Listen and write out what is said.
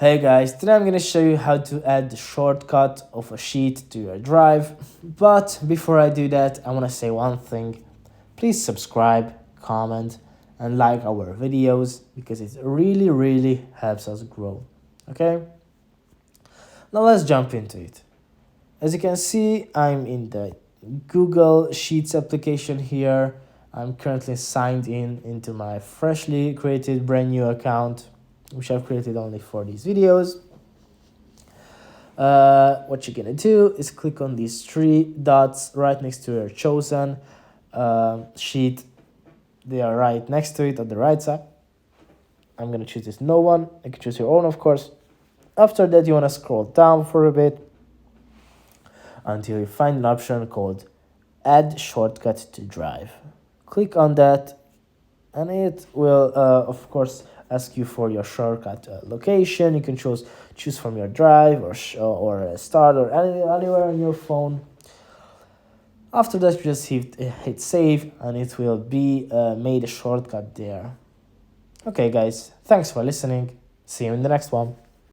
Hey guys, today I'm gonna show you how to add the shortcut of a sheet to your drive. But before I do that, I wanna say one thing. Please subscribe, comment, and like our videos because it really helps us grow. Okay? Now let's jump into it. As you can see, I'm in the Google Sheets application here. I'm currently signed in into my freshly created brand new account, which I've created only for these videos. What you're gonna do is click on these three dots right next to your chosen sheet. They are right next to it on the right side. I'm gonna choose this no one. You can choose your own, of course. After that, you wanna scroll down for a bit until you find an option called Add Shortcut to Drive. Click on that and it will of course ask you for your shortcut location. You can choose from your drive or start or anywhere on your phone. After that, you just hit save and it will be made a shortcut there. Okay guys, thanks for listening. See you in the next one.